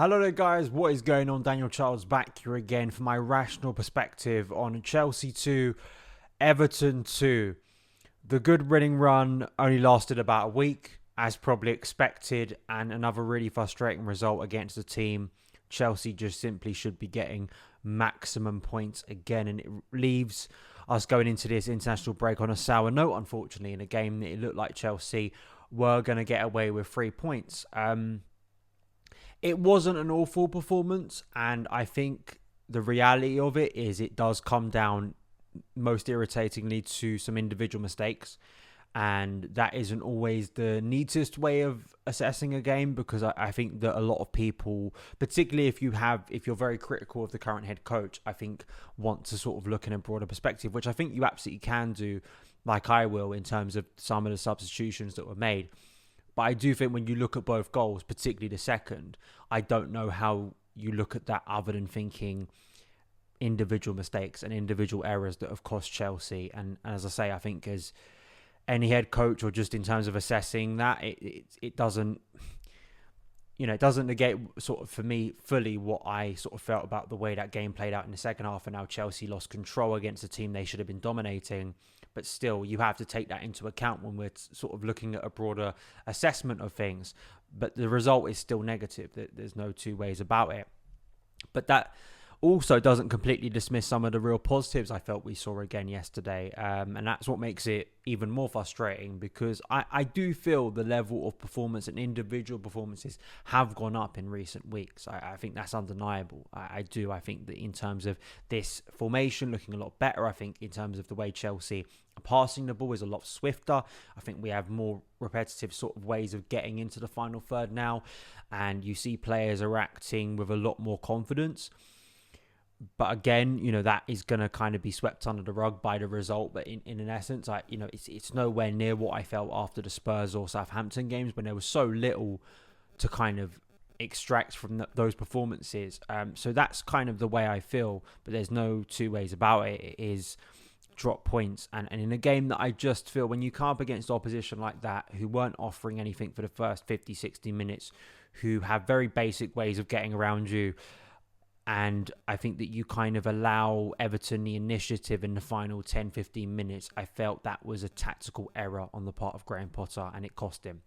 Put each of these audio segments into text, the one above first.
Hello there guys, what is going on? Daniel Charles back here again for my rational perspective on Chelsea 2, Everton 2. The good winning run only lasted about a week, as probably expected, and another really frustrating result against the team. Chelsea just simply should be getting maximum points again, and it leaves us going into this international break on a sour note, unfortunately, in a game that it looked like Chelsea were going to get away with 3 points. It wasn't an awful performance, and I think the reality of it is it does come down most irritatingly to some individual mistakes, and that isn't always the neatest way of assessing a game, because I think that a lot of people, particularly if you're very critical of the current head coach, I think want to sort of look in a broader perspective, which I think you absolutely can do, like I will, in terms of some of the substitutions that were made. But I do think when you look at both goals, particularly the second, I don't know how you look at that other than thinking individual mistakes and individual errors that have cost Chelsea. And as I say, I think as any head coach, or just in terms of assessing that, it doesn't, it doesn't negate sort of for me fully what I sort of felt about the way that game played out in the second half and how Chelsea lost control against a team they should have been dominating. But still, you have to take that into account when we're sort of looking at a broader assessment of things. But the result is still negative. There's no two ways about it. But that also doesn't completely dismiss some of the real positives I felt we saw again yesterday. And that's what makes it even more frustrating, because I do feel the level of performance and individual performances have gone up in recent weeks. I think that's undeniable. I do. I think that in terms of this formation looking a lot better, I think in terms of the way Chelsea are passing the ball is a lot swifter. I think we have more repetitive sort of ways of getting into the final third now, and you see players are acting with a lot more confidence. But again, that is going to kind of be swept under the rug by the result. But in an essence, it's nowhere near what I felt after the Spurs or Southampton games, when there was so little to kind of extract from those performances. So that's kind of the way I feel. But there's no two ways about it. It is drop points. And in a game that I just feel, when you come up against opposition like that, who weren't offering anything for the first 50, 60 minutes, who have very basic ways of getting around you, and I think that you kind of allow Everton the initiative in the final 10, 15 minutes. I felt that was a tactical error on the part of Graham Potter, and it cost him.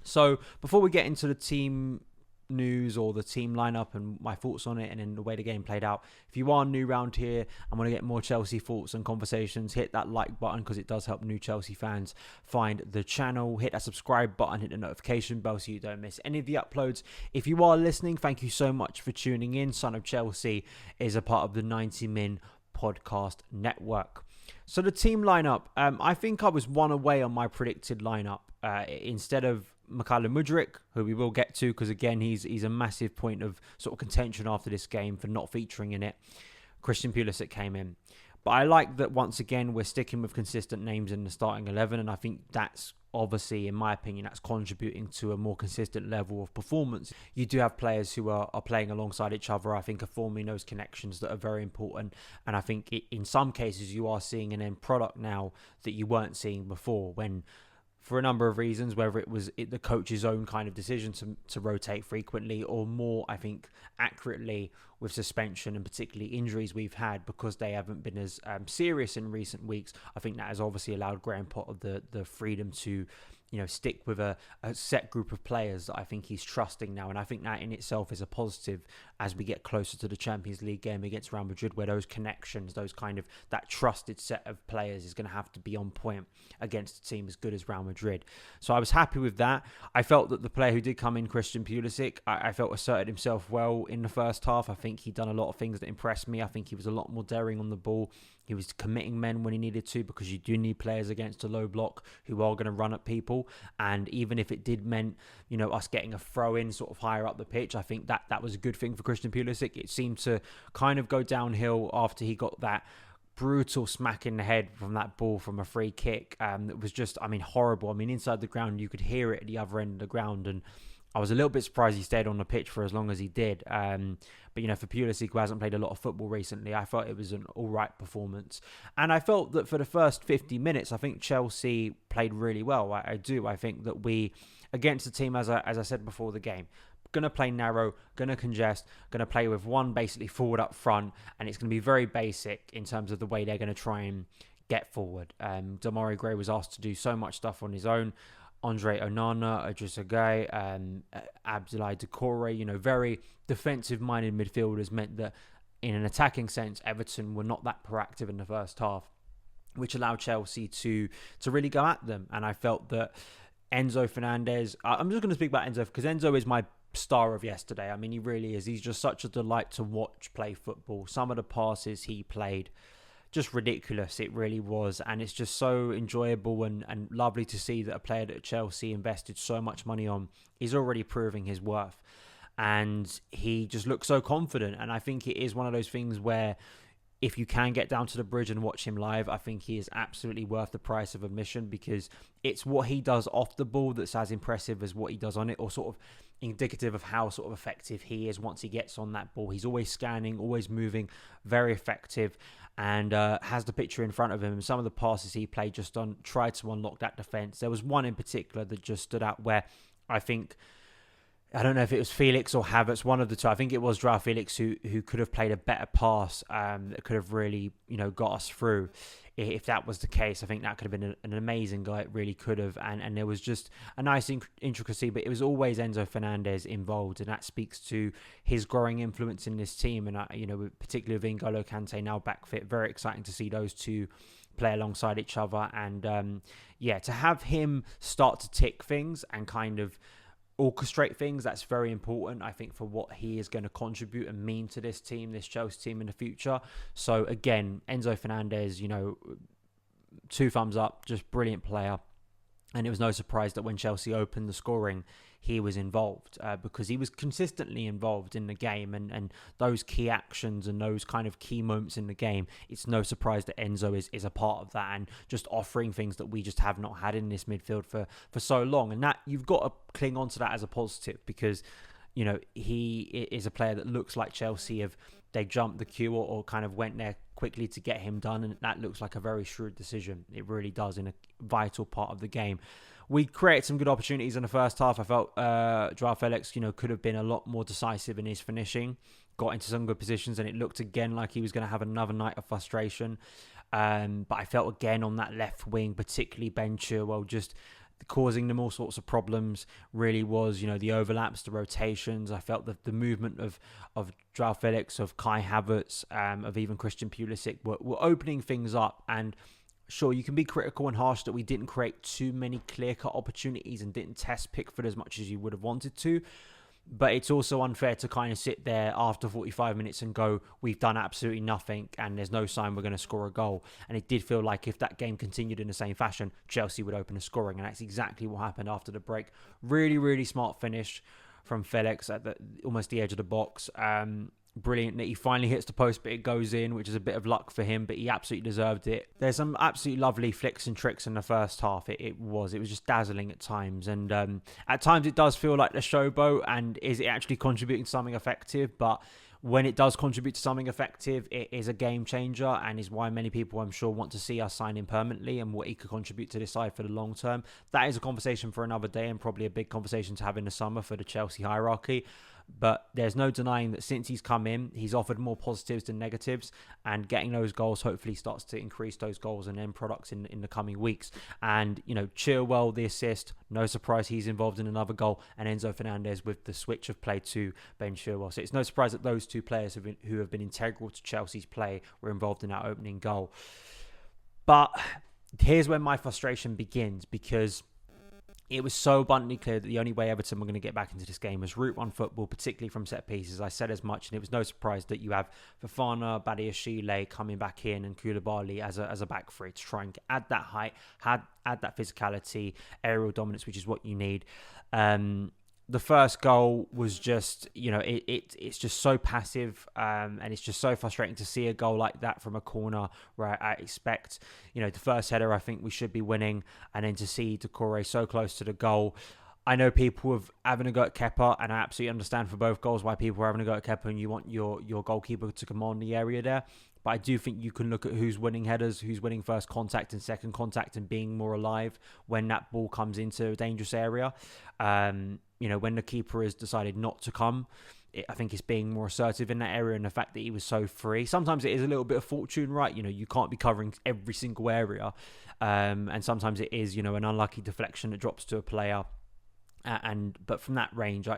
So before we get into the team news or the team lineup and my thoughts on it and then the way the game played out, if you are new around here and want to get more Chelsea thoughts and conversations, hit that like button, because it does help new Chelsea fans find the channel. Hit that subscribe button, hit the notification bell so you don't miss any of the uploads. If you are listening, thank you so much for tuning in. Son of Chelsea is a part of the 90 Min podcast network. So the team lineup, I think I was one away on my predicted lineup. Instead of Mykhailo Mudryk, who we will get to, because again he's a massive point of sort of contention after this game for not featuring in it, Christian Pulisic came in. But I like that once again we're sticking with consistent names in the starting 11, and I think that's obviously, in my opinion, that's contributing to a more consistent level of performance. You do have players who are playing alongside each other, I think, are forming those connections that are very important. And I think in some cases you are seeing an end product now that you weren't seeing before, when for a number of reasons, whether it was the coach's own kind of decision to rotate frequently, or more, I think, accurately with suspension and particularly injuries we've had, because they haven't been as serious in recent weeks. I think that has obviously allowed Graham Potter the freedom to stick with a set group of players that I think he's trusting now. And I think that in itself is a positive as we get closer to the Champions League game against Real Madrid, where those connections, that trusted set of players is going to have to be on point against a team as good as Real Madrid. So I was happy with that. I felt that the player who did come in, Christian Pulisic, I felt asserted himself well in the first half. I think he'd done a lot of things that impressed me. I think he was a lot more daring on the ball. He was committing men when he needed to, because you do need players against a low block who are going to run at people. And even if it did meant, us getting a throw in sort of higher up the pitch, I think that was a good thing for Christian Pulisic. It seemed to kind of go downhill after he got that brutal smack in the head from that ball from a free kick. That was just, horrible. Inside the ground, you could hear it at the other end of the ground. And I was a little bit surprised he stayed on the pitch for as long as he did. But, for Pulisic, who hasn't played a lot of football recently, I thought it was an all right performance. And I felt that for the first 50 minutes, I think Chelsea played really well. I do. I think that we, against the team, as I said before the game, going to play narrow, going to congest, going to play with one basically forward up front, and it's going to be very basic in terms of the way they're going to try and get forward. Demarai Gray was asked to do so much stuff on his own. Andre Onana, Idris Gueye, Abdoulaye Doucouré, very defensive-minded midfielders meant that in an attacking sense, Everton were not that proactive in the first half, which allowed Chelsea to really go at them. And I felt that Enzo Fernandez, I'm just going to speak about Enzo because Enzo is my star of yesterday. I mean, he really is. He's just such a delight to watch play football. Some of the passes he played, just ridiculous. It really was. And it's just so enjoyable and lovely to see that a player that Chelsea invested so much money on is already proving his worth. And he just looks so confident. And I think it is one of those things where if you can get down to the bridge and watch him live, I think he is absolutely worth the price of admission, because it's what he does off the ball that's as impressive as what he does on it, or sort of indicative of how sort of effective he is once he gets on that ball. He's always scanning, always moving, very effective, and has the picture in front of him. And some of the passes he played just tried to unlock that defence. There was one in particular that just stood out where I don't know if it was Felix or Havertz, one of the two. I think it was Joao Felix who could have played a better pass that could have really, got us through. If that was the case, I think that could have been an amazing goal. It really could have. And there was just a nice intricacy, but it was always Enzo Fernandez involved. And that speaks to his growing influence in this team. And, particularly with N'Golo Kante now back fit, very exciting to see those two play alongside each other. And, to have him start to tick things and kind of orchestrate things, that's very important, I think, for what he is going to contribute and mean to this team, this Chelsea team in the future. So again, Enzo Fernandez, 2 thumbs up, just brilliant player. And it was no surprise that when Chelsea opened the scoring, he was involved because he was consistently involved in the game, and those key actions and those kind of key moments in the game, it's no surprise that Enzo is a part of that and just offering things that we just have not had in this midfield for so long. And that you've got to cling on to that as a positive, because he is a player that looks like Chelsea they jumped the queue or kind of went there quickly to get him done, and that looks like a very shrewd decision. It really does in a vital part of the game. We created some good opportunities in the first half. I felt Joao Felix, could have been a lot more decisive in his finishing, got into some good positions, and it looked again like he was going to have another night of frustration. But I felt again on that left wing, particularly Ben Chilwell, just causing them all sorts of problems. Really was, the overlaps, the rotations. I felt that the movement of Joao Felix, of Kai Havertz, of even Christian Pulisic were opening things up. And sure, you can be critical and harsh that we didn't create too many clear-cut opportunities and didn't test Pickford as much as you would have wanted to. But it's also unfair to kind of sit there after 45 minutes and go, we've done absolutely nothing and there's no sign we're going to score a goal. And it did feel like if that game continued in the same fashion, Chelsea would open the scoring. And that's exactly what happened after the break. Really, really smart finish from Felix at almost the edge of the box. Brilliant that he finally hits the post, but it goes in, which is a bit of luck for him, but he absolutely deserved it. There's some absolutely lovely flicks and tricks in the first half. It was just dazzling at times, and at times it does feel like the showboat, and is it actually contributing to something effective? But when it does contribute to something effective, it is a game changer, and is why many people, I'm sure, want to see us sign him permanently and what he could contribute to this side for the long term. That is a conversation for another day, and probably a big conversation to have in the summer for the Chelsea hierarchy. But there's no denying that since he's come in, he's offered more positives than negatives, and getting those goals hopefully starts to increase those goals and end products in the coming weeks. And, Chilwell, the assist, no surprise he's involved in another goal, and Enzo Fernandez with the switch of play to Ben Chilwell. So it's no surprise that those two players who have been integral to Chelsea's play were involved in that opening goal. But here's when my frustration begins, because it was so abundantly clear that the only way Everton were going to get back into this game was route one football, particularly from set pieces. I said as much, and it was no surprise that you have Fofana, Badiashile coming back in, and Koulibaly as a back three to try and add that height, add that physicality, aerial dominance, which is what you need. The first goal was just, it's just so passive, and it's just so frustrating to see a goal like that from a corner where I expect, the first header I think we should be winning, and then to see Doucouré so close to the goal. I know people have having a go at Kepa, and I absolutely understand for both goals why people are having a go at Kepa and you want your goalkeeper to command the area there. but I do think you can look at who's winning headers, who's winning first contact and second contact, and being more alive when that ball comes into a dangerous area. When the keeper has decided not to come, I think it's being more assertive in that area, and the fact that he was so free. Sometimes it is a little bit of fortune, right? You can't be covering every single area, and sometimes it is, an unlucky deflection that drops to a player. But from that range, I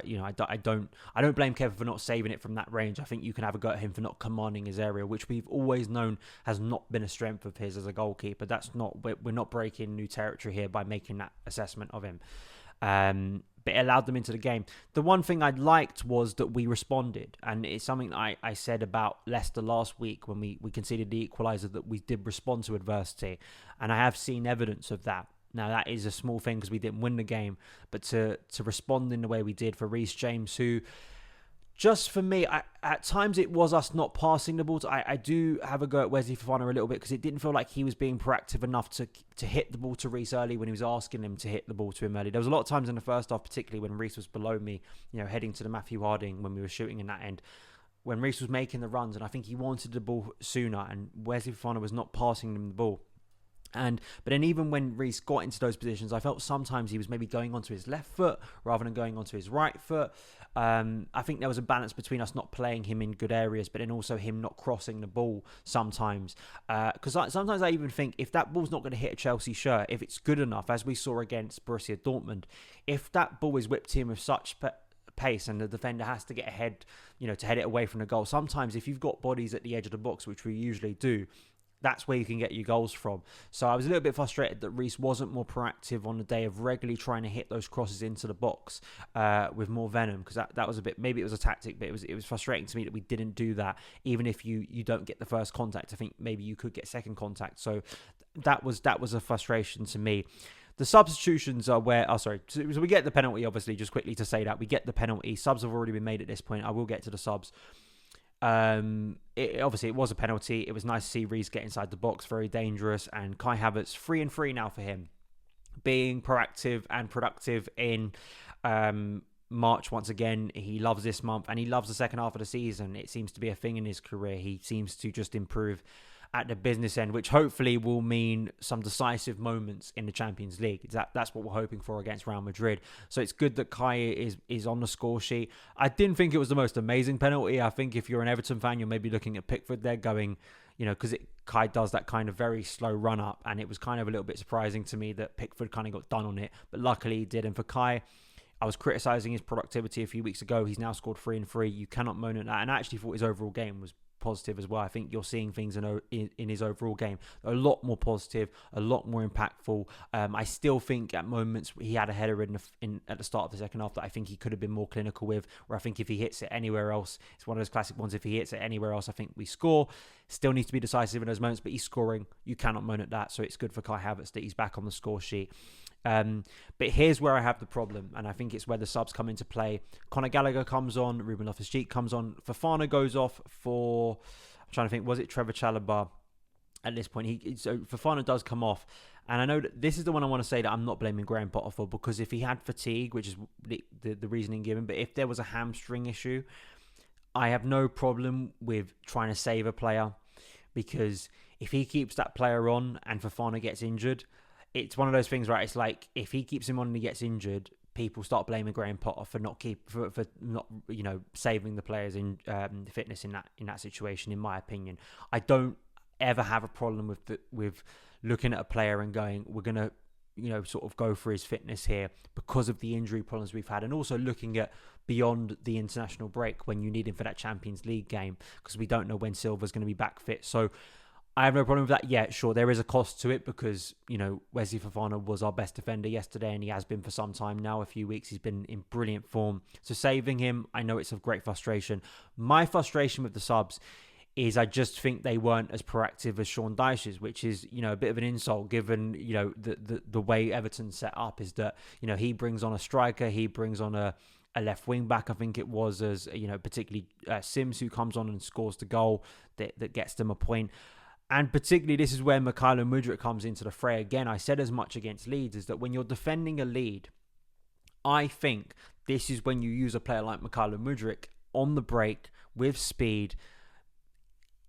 don't blame Kepa for not saving it from that range. I think you can have a go at him for not commanding his area, which we've always known has not been a strength of his as a goalkeeper. We're not breaking new territory here by making that assessment of him. But it allowed them into the game. The one thing I liked was that we responded, and it's something I said about Leicester last week when we conceded the equaliser, that we did respond to adversity, and I have seen evidence of that. Now, that is a small thing because we didn't win the game, but to respond in the way we did for Reece James, who, just for me, at times it was us not passing the ball. I do have a go at Wesley Fofana a little bit because it didn't feel like he was being proactive enough to hit the ball to Reece early when he was asking him to hit the ball to him early. There was a lot of times in the first half, particularly when Reece was below me, heading to the Matthew Harding when we were shooting in that end, when Reece was making the runs, and I think he wanted the ball sooner, and Wesley Fofana was not passing him the ball. But then even when Reece got into those positions, I felt sometimes he was maybe going onto his left foot rather than going onto his right foot. I think there was a balance between us not playing him in good areas, but then also him not crossing the ball sometimes. Because sometimes I even think if that ball's not going to hit a Chelsea shirt, if it's good enough, as we saw against Borussia Dortmund, if that ball is whipped in with such pace and the defender has to get ahead, to head it away from the goal, sometimes if you've got bodies at the edge of the box, which we usually do, that's where you can get your goals from. So I was a little bit frustrated that Reece wasn't more proactive on the day of regularly trying to hit those crosses into the box with more venom, because that was a bit, maybe it was a tactic, but it was frustrating to me that we didn't do that. Even if you don't get the first contact, I think maybe you could get second contact. So that was a frustration to me. The substitutions are so we get the penalty, obviously, just quickly to say that. We get the penalty. Subs have already been made at this point. I will get to the subs. Obviously it was a penalty. It was nice to see Reece get inside the box, very dangerous, and Kai Havertz 3-3 now for him, being proactive and productive in March once again. He loves this month and he loves the second half of the season. It seems to be a thing in his career. He seems to just improve at the business end, which hopefully will mean some decisive moments in the Champions League. That's what we're hoping for against Real Madrid. So it's good that Kai is on the score sheet. I didn't think it was the most amazing penalty. I think if you're an Everton fan, you're maybe looking at Pickford there going, because Kai does that kind of very slow run up, and it was kind of a little bit surprising to me that Pickford kind of got done on it, but luckily he did. And for Kai, I was criticising his productivity a few weeks ago. He's now scored 3-3. You cannot moan at that. And I actually thought his overall game was positive as well. I think you're seeing things in his overall game a lot more positive, a lot more impactful. I still think at moments he had a header at the start of the second half that I think he could have been more clinical with, where I think if he hits it anywhere else, it's one of those classic ones, if he hits it anywhere else, I think we score. Still needs to be decisive in those moments, but he's scoring. You cannot moan at that. So it's good for Kai Havertz that he's back on the score sheet. But here's where I have the problem, and I think it's where the subs come into play. Conor Gallagher comes on, Ruben Loftus-Cheek comes on, Fofana goes off for, I'm trying to think, was it Trevor Chalobah at this point? So Fofana does come off, and I know that this is the one I want to say that I'm not blaming Graham Potter for, because if he had fatigue, which is the reasoning given, but if there was a hamstring issue, I have no problem with trying to save a player, because if he keeps that player on and Fofana gets injured, it's one of those things, right? It's like if he keeps him on and he gets injured, people start blaming Graham Potter for not saving the players in fitness in that situation. In my opinion, I don't ever have a problem with looking at a player and going, we're gonna sort of go for his fitness here because of the injury problems we've had, and also looking at beyond the international break when you need him for that Champions League game, because we don't know when Silva's going to be back fit. So I have no problem with that. Yeah, sure, there is a cost to it because, Wesley Fofana was our best defender yesterday, and he has been for some time now, a few weeks. He's been in brilliant form. So saving him, I know it's of great frustration. My frustration with the subs is I just think they weren't as proactive as Sean Dyche's, which is, a bit of an insult given, the way Everton's set up is that, he brings on a striker, he brings on a left wing back, I think it was, as, particularly Sims, who comes on and scores the goal that gets them a point. And particularly, this is where Mykhailo Mudryk comes into the fray. Again, I said as much against Leeds, is that when you're defending a lead, I think this is when you use a player like Mykhailo Mudryk on the break with speed.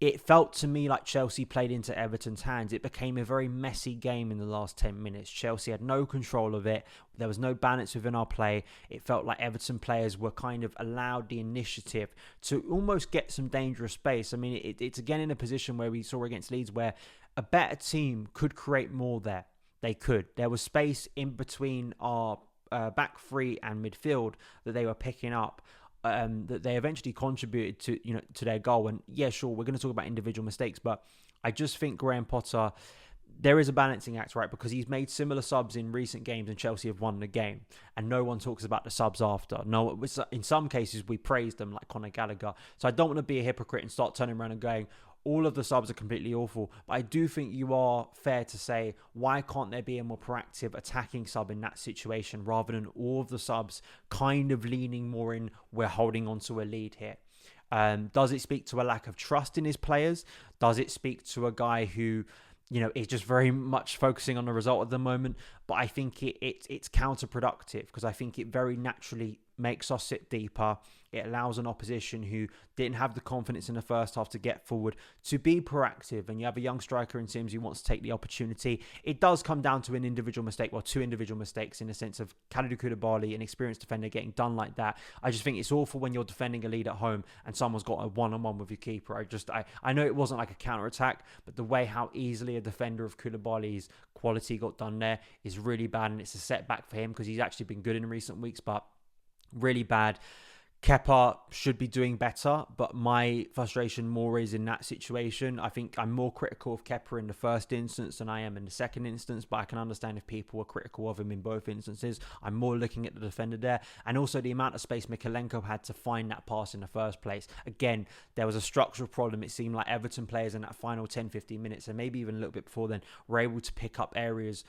it felt to me like Chelsea played into Everton's hands. It became a very messy game in the last 10 minutes. Chelsea had no control of it. There was no balance within our play. It felt like Everton players were kind of allowed the initiative to almost get some dangerous space. I mean, it's again in a position where we saw against Leeds where a better team could create more there. They could. There was space in between our back three and midfield that they were picking up. That they eventually contributed to their goal. And yeah, sure, we're going to talk about individual mistakes, but I just think Graham Potter, there is a balancing act, right? Because he's made similar subs in recent games and Chelsea have won the game, and no one talks about the subs after. No, in some cases we praise them, like Conor Gallagher. So I don't want to be a hypocrite and start turning around and going, all of the subs are completely awful. But I do think you are fair to say, why can't there be a more proactive attacking sub in that situation rather than all of the subs kind of leaning more in, we're holding on to a lead here? Does it speak to a lack of trust in his players? Does it speak to a guy who, is just very much focusing on the result at the moment? But I think it's counterproductive because I think it very naturally makes us sit deeper. It allows an opposition who didn't have the confidence in the first half to get forward to be proactive. And you have a young striker in Sims who wants to take the opportunity. It does come down to an individual mistake, well, two individual mistakes in the sense of Kalidou Koulibaly, an experienced defender, getting done like that. I just think it's awful when you're defending a lead at home and someone's got a one-on-one with your keeper. I know it wasn't like a counter-attack, but the way how easily a defender of Koulibaly's quality got done there is really bad, and it's a setback for him because he's actually been good in recent weeks, but really bad. Kepa should be doing better, but my frustration more is in that situation. I think I'm more critical of Kepa in the first instance than I am in the second instance, but I can understand if people were critical of him in both instances. I'm more looking at the defender there, and also the amount of space Mykolenko had to find that pass in the first place. Again, there was a structural problem. It seemed like Everton players in that final 10-15 minutes, and maybe even a little bit before then, were able to pick up areas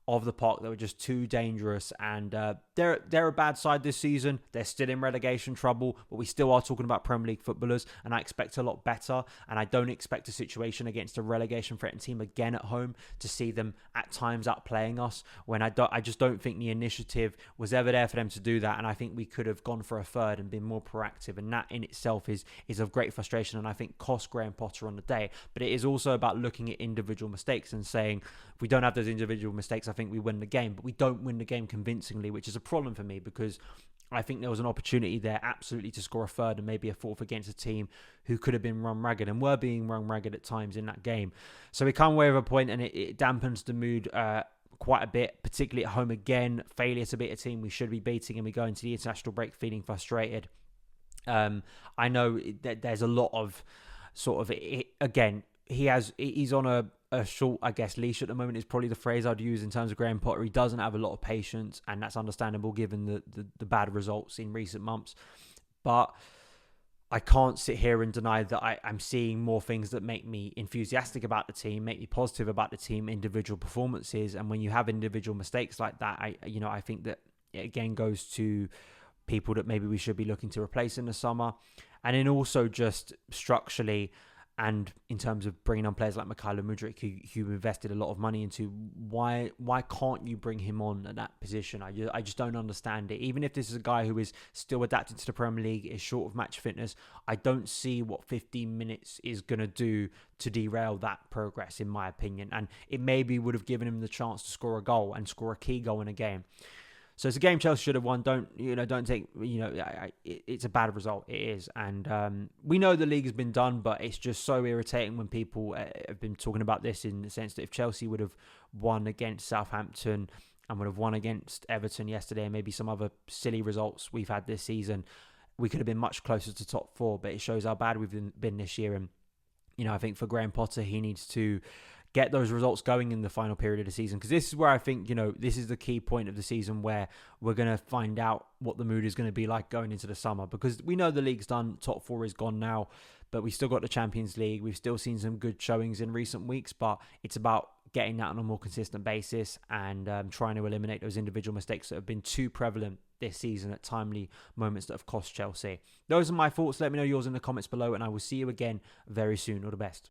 of the park that were just too dangerous, and they're a bad side this season. They're still in relegation trouble, but we still are talking about Premier League footballers, and I expect a lot better, and I don't expect a situation against a relegation threatened team again at home to see them at times outplaying us, when I just don't think the initiative was ever there for them to do that, and I think we could have gone for a third and been more proactive, and that in itself is of great frustration, and I think cost Graham Potter on the day. But it is also about looking at individual mistakes and saying, if we don't have those individual mistakes, I think we win the game, but we don't win the game convincingly, which is a problem for me because I think there was an opportunity there absolutely to score a third and maybe a fourth against a team who could have been run ragged and were being run ragged at times in that game. So we come away with a point, and it dampens the mood quite a bit, particularly at home again. Failure to beat a team we should be beating, and we go into the international break feeling frustrated. I know that there's a lot of sort of, again, he's on a short, I guess, leash at the moment is probably the phrase I'd use in terms of Graham Potter. He doesn't have a lot of patience, and that's understandable given the bad results in recent months. But I can't sit here and deny that I'm seeing more things that make me enthusiastic about the team, make me positive about the team, individual performances. And when you have individual mistakes like that, I think that it again goes to people that maybe we should be looking to replace in the summer. And then also just structurally, and in terms of bringing on players like Mykhailo Mudryk, who invested a lot of money into, why can't you bring him on at that position? I just don't understand it. Even if this is a guy who is still adapted to the Premier League, is short of match fitness, I don't see what 15 minutes is going to do to derail that progress, in my opinion. And it maybe would have given him the chance to score a goal and score a key goal in a game. So it's a game Chelsea should have won. Don't take, it's a bad result. It is. And we know the league has been done, but it's just so irritating when people have been talking about this, in the sense that if Chelsea would have won against Southampton and would have won against Everton yesterday, and maybe some other silly results we've had this season, we could have been much closer to top four. But it shows how bad we've been this year. And, I think for Graham Potter, he needs to get those results going in the final period of the season, because this is where I think, this is the key point of the season where we're going to find out what the mood is going to be like going into the summer, because we know the league's done, top four is gone now, but we still got the Champions League. We've still seen some good showings in recent weeks, but it's about getting that on a more consistent basis and trying to eliminate those individual mistakes that have been too prevalent this season at timely moments that have cost Chelsea. Those are my thoughts. Let me know yours in the comments below, and I will see you again very soon. All the best.